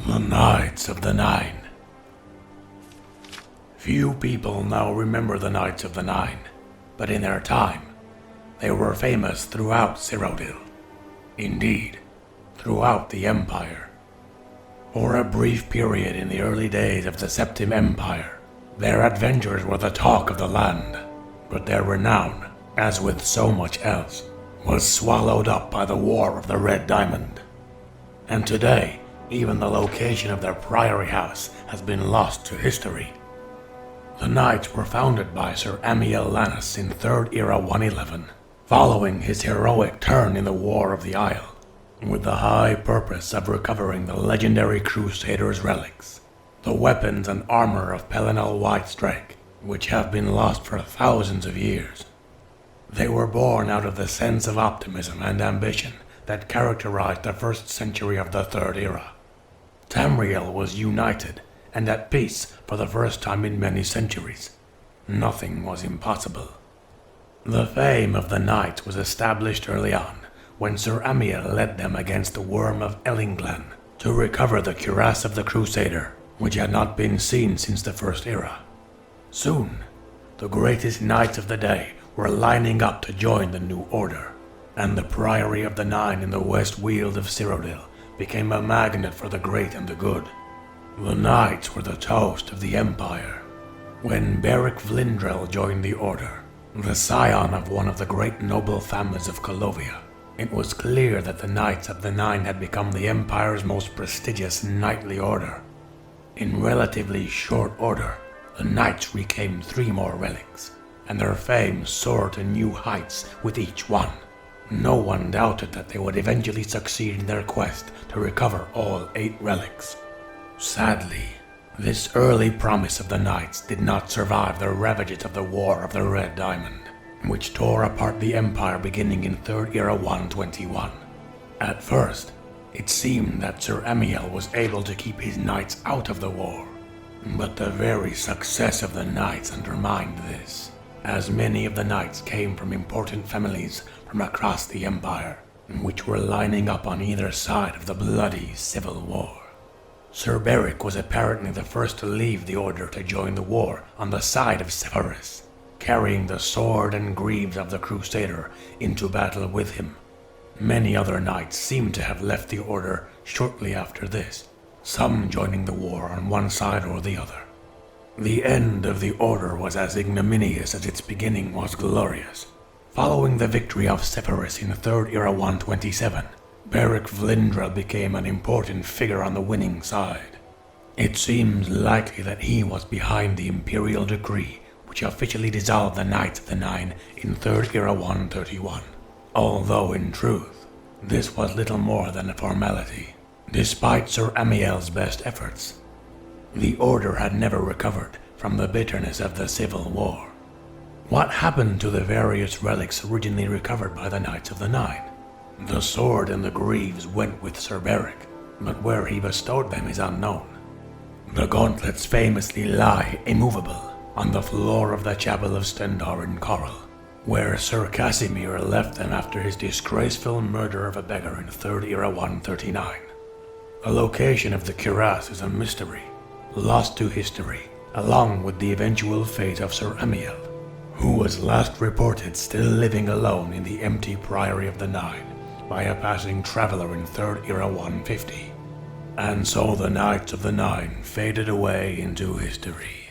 The Knights of the Nine. Few people now remember the Knights of the Nine, but in their time, they were famous throughout Cyrodiil. Indeed, throughout the Empire. For a brief period in the early days of the Septim Empire, their adventures were the talk of the land, but their renown, as with so much else, was swallowed up by the War of the Red Diamond. And today, even the location of their priory house has been lost to history. The Knights were founded by Sir Amiel Lannis in 3rd Era 111, following his heroic turn in the War of the Isle, with the high purpose of recovering the legendary Crusaders' relics, the weapons and armor of Pelinal Whitestrake, which have been lost for thousands of years. They were born out of the sense of optimism and ambition that characterized the first century of the Third Era. Tamriel was united and at peace for the first time in many centuries. Nothing was impossible. The fame of the Knights was established early on, when Sir Amiel led them against the Worm of Ellinglan to recover the cuirass of the Crusader, which had not been seen since the First Era. Soon, the greatest knights of the day were lining up to join the new order, and the Priory of the Nine in the West Weald of Cyrodiil became a magnet for the great and the good. The Knights were the toast of the Empire. When Beric Vlindrel joined the order, the scion of one of the great noble families of Colovia, it was clear that the Knights of the Nine had become the Empire's most prestigious knightly order. In relatively short order, the Knights reclaimed 3 more relics, and their fame soared to new heights with each one. No one doubted that they would eventually succeed in their quest to recover all 8 relics. Sadly, this early promise of the Knights did not survive the ravages of the War of the Red Diamond, which tore apart the Empire beginning in 3rd Era 121. At first, it seemed that Sir Amiel was able to keep his knights out of the war, but the very success of the Knights undermined this, as many of the Knights came from important families from across the Empire, which were lining up on either side of the bloody civil war. Sir Beric was apparently the first to leave the Order to join the war on the side of Severus, carrying the sword and greaves of the Crusader into battle with him. Many other knights seem to have left the Order shortly after this, some joining the war on one side or the other. The end of the Order was as ignominious as its beginning was glorious. Following the victory of Severus in 3rd Era 127, Beric Vlindrel became an important figure on the winning side. It seems likely that he was behind the imperial decree which officially dissolved the Knights of the Nine in 3rd Era 131, although in truth, this was little more than a formality. Despite Sir Amiel's best efforts, the Order had never recovered from the bitterness of the Civil War. What happened to the various relics originally recovered by the Knights of the Nine? The sword and the greaves went with Sir Beric, but where he bestowed them is unknown. The gauntlets famously lie immovable on the floor of the chapel of Stendarr in Corel, where Sir Casimir left them after his disgraceful murder of a beggar in 3rd Era 139. The location of the cuirass is a mystery, lost to history, along with the eventual fate of Sir Amiel, who was last reported still living alone in the empty Priory of the Nine by a passing traveler in 3rd Era 150. And so the Knights of the Nine faded away into history.